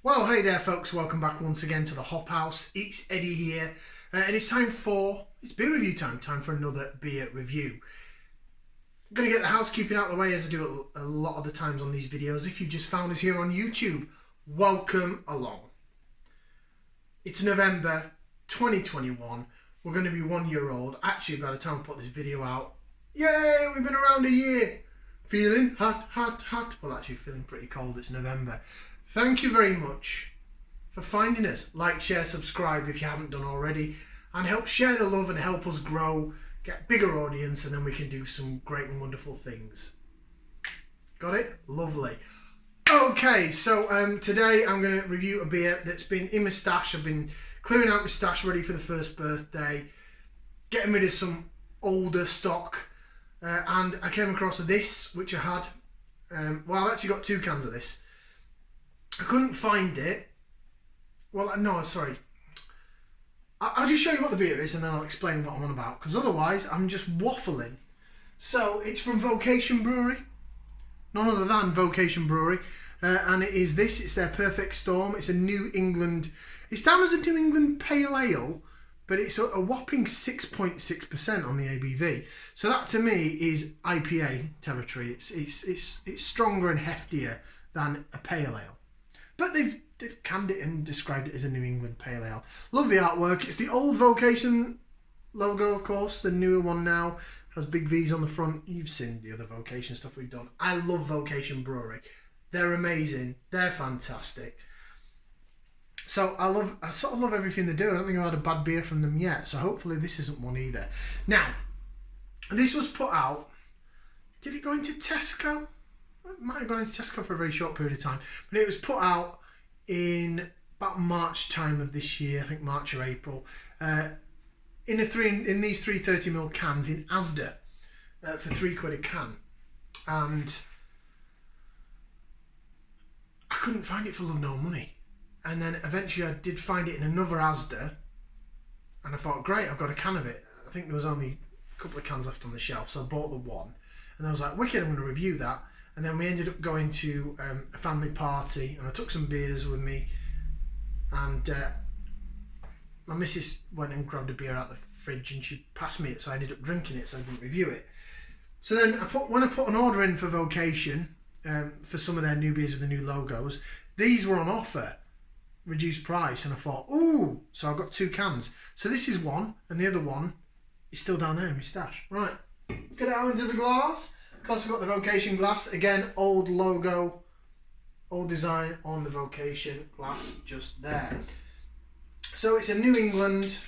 Well, hey there folks, welcome back once again to the Hop House. It's Eddie here, and it's beer review time for another beer review. I'm going to get the housekeeping out of the way as I do a lot of the times on these videos. If you've just found us here on YouTube, welcome along. It's November 2021, we're going to be 1 year old. Actually, by the time I put this video out, yay, we've been around a year. Feeling hot. Well, actually feeling pretty cold, it's November. Thank you very much for finding us. Like, share, subscribe if you haven't done already, and help share the love and help us grow, get bigger audience, and then we can do some great and wonderful things. Got it? Lovely. Okay, so today I'm going to review a beer that's been in my stash. I've been clearing out my stash ready for the first birthday, getting rid of some older stock, and I came across this, which I had. Well, I've actually got 2 cans of this. I couldn't find it. Well, no, sorry. I'll just show you what the beer is and then I'll explain what I'm on about, because otherwise I'm just waffling. So it's from Vocation Brewery, none other than Vocation Brewery, and it is this. It's their Perfect Storm. It's a New England. It's down as a New England Pale Ale, but it's a whopping 6.6% on the ABV. So that to me is IPA territory. It's stronger and heftier than a pale ale. But they've canned it and described it as a New England Pale Ale. Love the artwork. It's the old Vocation logo, of course. The newer one now has big V's on the front. You've seen the other Vocation stuff we've done. I love Vocation Brewery. They're amazing. They're fantastic. So I sort of love everything they do. I don't think I've had a bad beer from them yet. So hopefully this isn't one either. Now, this was put out. Did it go into Tesco? It might have gone into Tesco for a very short period of time, but it was put out in about March time of this year, I think March or April, in these 330ml cans in Asda for £3 a can, and I couldn't find it for love nor money, and then eventually I did find it in another Asda, and I thought, great, I've got a can of it. I think there was only a couple of cans left on the shelf, so I bought the one, and I was like, wicked, I'm going to review that. And then we ended up going to a family party, and I took some beers with me, and my missus went and grabbed a beer out of the fridge and she passed me it, so I ended up drinking it, so I didn't review it. So then when I put an order in for Vocation, for some of their new beers with the new logos, these were on offer, reduced price, and I thought, ooh, so I've got 2 cans. So this is one, and the other one is still down there in my stash. Right, let's get it out into the glass. Of course, I've got the Vocation glass. Again, old logo, old design on the Vocation glass just there. So it's a New England.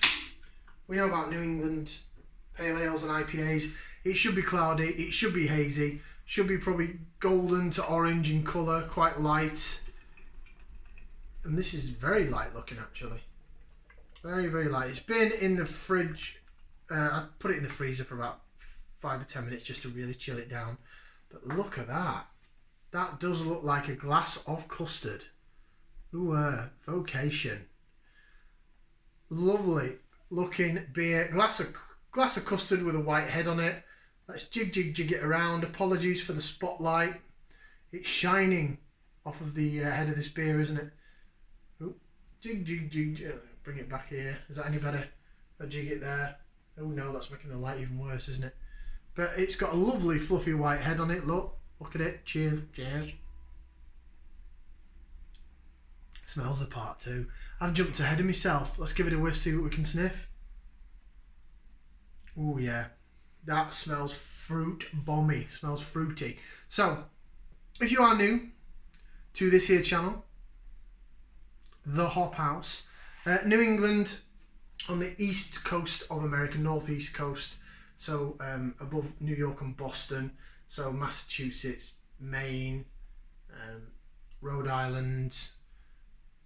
We know about New England Pale Ales and IPAs. It should be cloudy. It should be hazy. Should be probably golden to orange in colour, quite light. And this is very light looking, actually. Very, very light. It's been in the fridge. I put it in the freezer for about 5 or 10 minutes just to really chill it down. But look at that. That does look like a glass of custard. Ooh, Vocation. Lovely looking beer. Glass of custard with a white head on it. Let's jig it around. Apologies for the spotlight. It's shining off of the head of this beer, isn't it? Ooh, jig. Bring it back here. Is that any better? I jig it there. Oh no, that's making the light even worse, isn't it? But it's got a lovely fluffy white head on it. Look at it. Cheers. Smells the part too. I've jumped ahead of myself. Let's give it a whiff, see what we can sniff. Oh yeah, that smells fruit bomby. Smells fruity. So, if you are new to this here channel, The Hop House, New England on the east coast of America, northeast coast. So above New York and Boston, so Massachusetts, Maine, Rhode Island,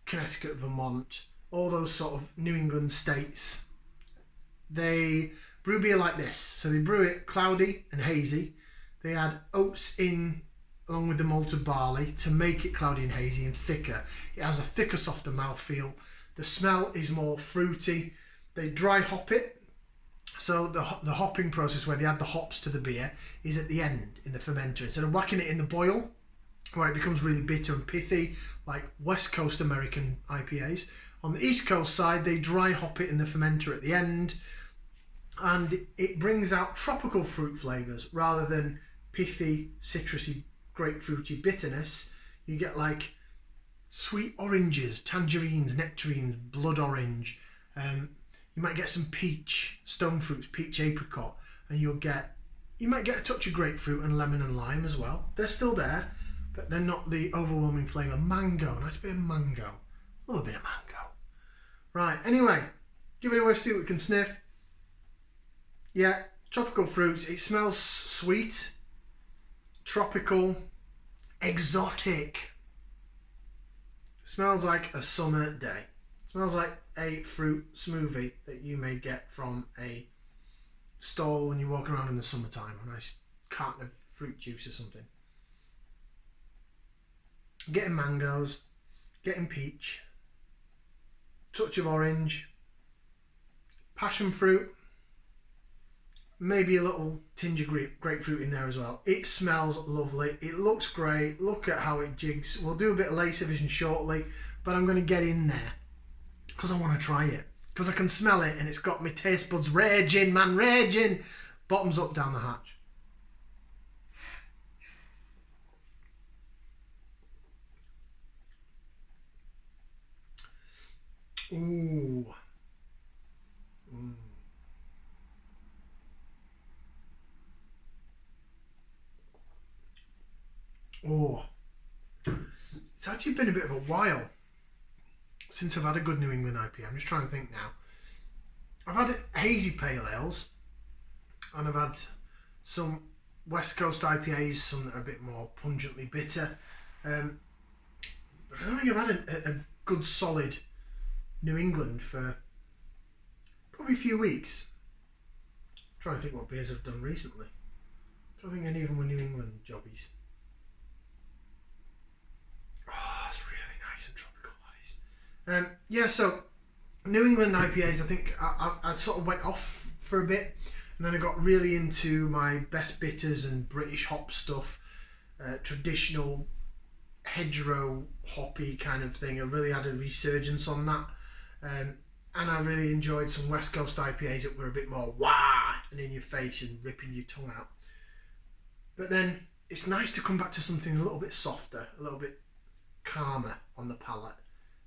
Connecticut, Vermont, all those sort of New England states. They brew beer like this. So they brew it cloudy and hazy. They add oats in along with the malted barley to make it cloudy and hazy and thicker. It has a thicker, softer mouthfeel. The smell is more fruity. They dry hop it. So the hopping process where they add the hops to the beer is at the end in the fermenter. Instead of whacking it in the boil, where it becomes really bitter and pithy, like West Coast American IPAs. On the East Coast side, they dry hop it in the fermenter at the end, and it brings out tropical fruit flavours rather than pithy, citrusy, grapefruity bitterness. You get like sweet oranges, tangerines, nectarines, blood orange. You might get some peach, stone fruits, peach apricot, and you might get a touch of grapefruit and lemon and lime as well. They're still there, but they're not the overwhelming flavour. Mango, nice bit of mango. A little bit of mango. Right, anyway, give it a whiff, see what we can sniff. Yeah, tropical fruits. It smells sweet, tropical, exotic. Smells like a summer day. Smells like a fruit smoothie that you may get from a stall when you're walking around in the summertime. A nice carton of fruit juice or something. Getting mangoes, getting peach, touch of orange, passion fruit, maybe a little tinge of grapefruit in there as well. It smells lovely. It looks great. Look at how it jigs. We'll do a bit of laser vision shortly, but I'm going to get in there because I want to try it. Because I can smell it and it's got my taste buds raging, man, raging. Bottoms up down the hatch. Ooh. Mm. Oh. It's actually been a bit of a while since I've had a good New England IPA. I'm just trying to think now. I've had hazy pale ales, and I've had some West Coast IPAs, some that are a bit more pungently bitter. But I don't think I've had a good solid New England for probably a few weeks. I'm trying to think what beers I've done recently. I don't think any of them were New England jobbies. Oh, it's really nice and tropical, that is. Yeah, so New England IPAs, I think I sort of went off for a bit, and then I got really into my best bitters and British hop stuff, traditional hedgerow hoppy kind of thing. I really had a resurgence on that, and I really enjoyed some West Coast IPAs that were a bit more wah and in your face and ripping your tongue out. But then it's nice to come back to something a little bit softer, a little bit calmer on the palate,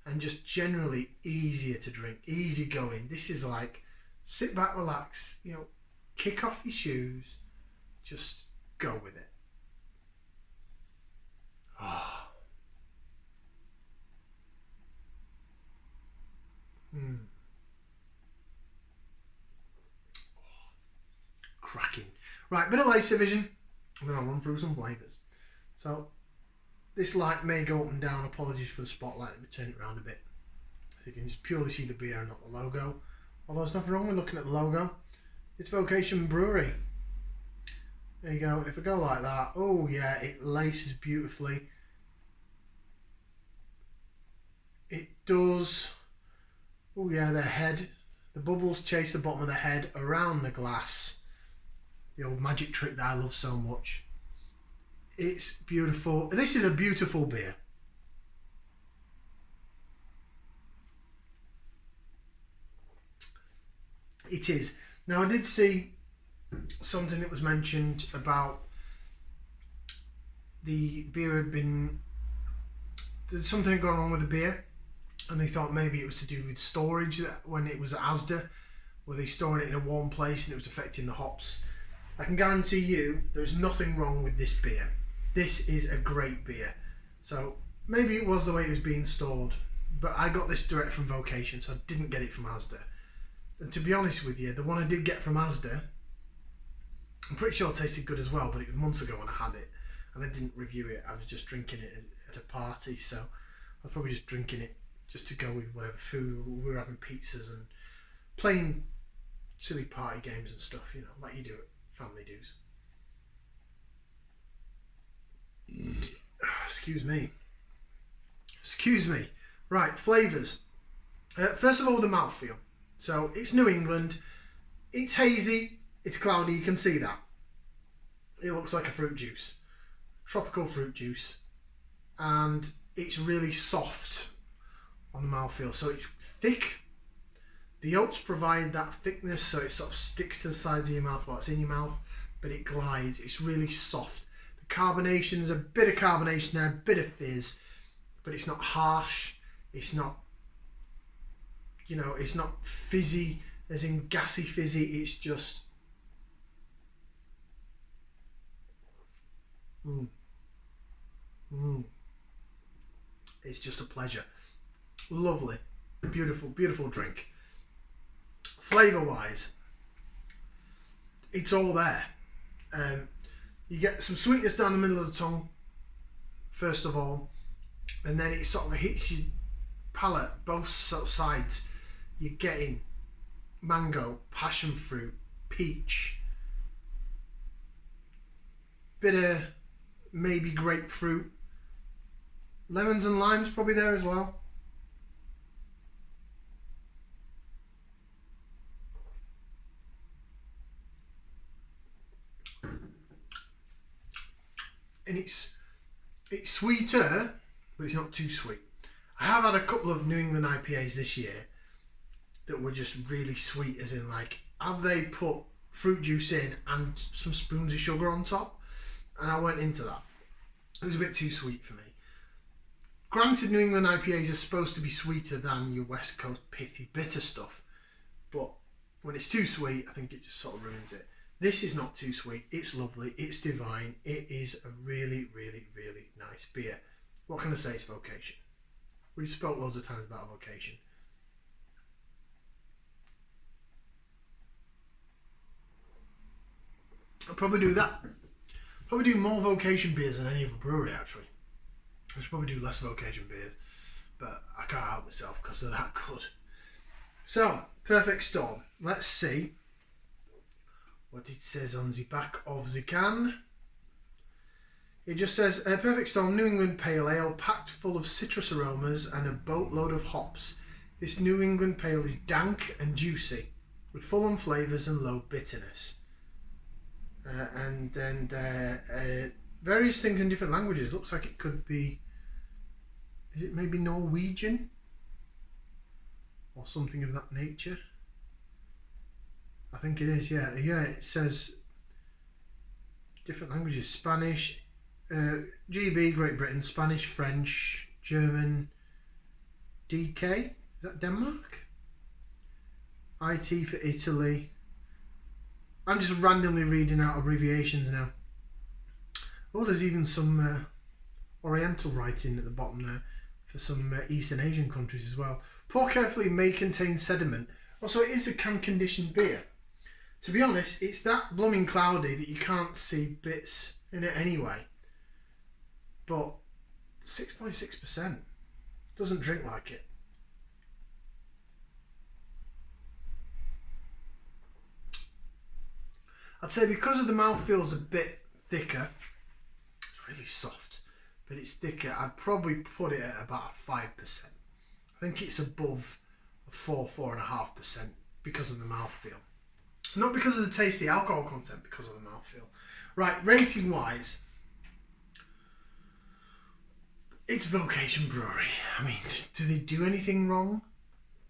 and just generally easier to drink, easy going. This is like sit back, relax, kick off your shoes, just go with it. Oh. Mm. Oh. Cracking. Right, bit of laser vision, and then I'll run through some flavours. So this light may go up and down. Apologies for the spotlight. Let me turn it around a bit so you can just purely see the beer and not the logo. Although there's nothing wrong with looking at the logo. It's Vocation Brewery. There you go. If I go like that, oh yeah, it laces beautifully. It does. Oh yeah, their head. The bubbles chase the bottom of the head around the glass. The old magic trick that I love so much. It's beautiful. This is a beautiful beer. It is. Now I did see something that was mentioned about the beer had been... something had gone wrong with the beer, and they thought maybe it was to do with storage when it was at Asda, where they stored it in a warm place and it was affecting the hops. I can guarantee you there's nothing wrong with this beer. This is a great beer. So maybe it was the way it was being stored, but I got this direct from Vocation, so I didn't get it from Asda. And to be honest with you, the one I did get from Asda, I'm pretty sure it tasted good as well, but it was months ago when I had it, and I didn't review it. I was just drinking it at a party, so I was probably just drinking it just to go with whatever food. We were having pizzas and playing silly party games and stuff, like you do at family dues. Excuse me. Right, flavours. First of all, the mouthfeel. So it's New England. It's hazy. It's cloudy. You can see that. It looks like a fruit juice. Tropical fruit juice. and it's really soft on the mouthfeel. So it's thick. The oats provide that thickness, so it sort of sticks to the sides of your mouth while it's in your mouth, but it glides. It's really soft. The carbonation, there's a bit of carbonation there, a bit of fizz, but it's not harsh. It's not, it's not fizzy, as in gassy fizzy. It's just it's just a pleasure. Lovely, beautiful, beautiful drink. Flavour wise, it's all there. You get some sweetness down the middle of the tongue, first of all, and then it sort of hits your palate, both sides. You're getting mango, passion fruit, peach, bit of maybe grapefruit, lemons and limes probably there as well. And it's sweeter, but it's not too sweet. I have had a couple of New England IPAs this year that were just really sweet, as in like, have they put fruit juice in and some spoons of sugar on top? And I went into that. It was a bit too sweet for me. Granted, New England IPAs are supposed to be sweeter than your West Coast pithy bitter stuff, but when it's too sweet, I think it just sort of ruins it. This is not too sweet. It's lovely. It's divine. It is a really, really, really nice beer. What can I say? It's Vocation. We've spoke loads of times about Vocation. I'll probably do that. Probably do more Vocation beers than any other brewery, actually. I should probably do less Vocation beers, but I can't help myself because they're that good. So, Perfect Storm. Let's see what it says on the back of the can. It just says, Perfect Storm New England Pale Ale, packed full of citrus aromas and a boatload of hops. This New England Pale is dank and juicy, with full-on flavours and low bitterness. And then various things in different languages. Looks like it could be, is it maybe Norwegian? Or something of that nature? I think it is, yeah. Yeah, it says different languages. Spanish, GB, Great Britain, Spanish, French, German, DK, is that Denmark? IT for Italy. I'm just randomly reading out abbreviations now. Oh, there's even some Oriental writing at the bottom there for some Eastern Asian countries as well. Pour carefully, may contain sediment. Also, it is a can-conditioned beer. To be honest, it's that blooming cloudy that you can't see bits in it anyway. But 6.6%. Doesn't drink like it. I'd say because of the mouthfeel's a bit thicker, it's really soft, but it's thicker, I'd probably put it at about 5%. I think it's above 4.5% because of the mouthfeel. Not because of the taste, the alcohol content, because of the mouthfeel. Right, rating wise, it's Vocation Brewery. I mean, do they do anything wrong?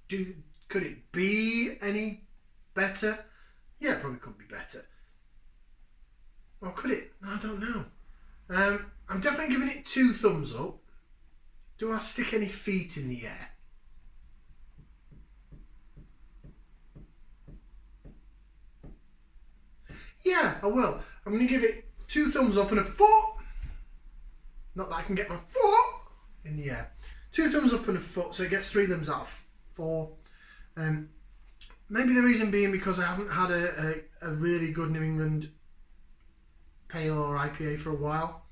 Could it be any better? Yeah, it probably could be better. Or could it? I don't know. I'm definitely giving it 2 thumbs up. Do I stick any feet in the air? Yeah, I will. I'm going to give it 2 thumbs up and a foot. Not that I can get my foot in the air. 2 thumbs up and a foot, so it gets 3 thumbs out of 4. Maybe the reason being because I haven't had a really good New England Pale or IPA for a while.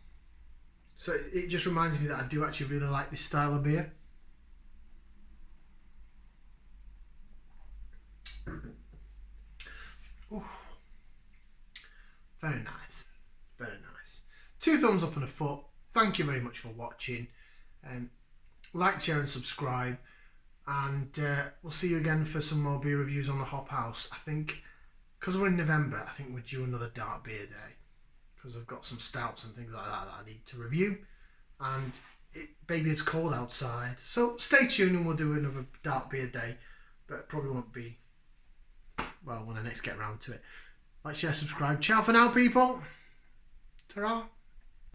So it just reminds me that I do actually really like this style of beer. Ooh. Very nice. Very nice. 2 thumbs up and a foot. Thank you very much for watching. Like, share and subscribe. And we'll see you again for some more beer reviews on the Hop House. I think, because we're in November, I think we're due another dark beer day. Because I've got some stouts and things like that I need to review. And Baby, it's cold outside. So stay tuned and we'll do another dark beer day. But it probably won't be, well, when I next get around to it. Like, share, subscribe. Ciao for now, people. Ta-ra.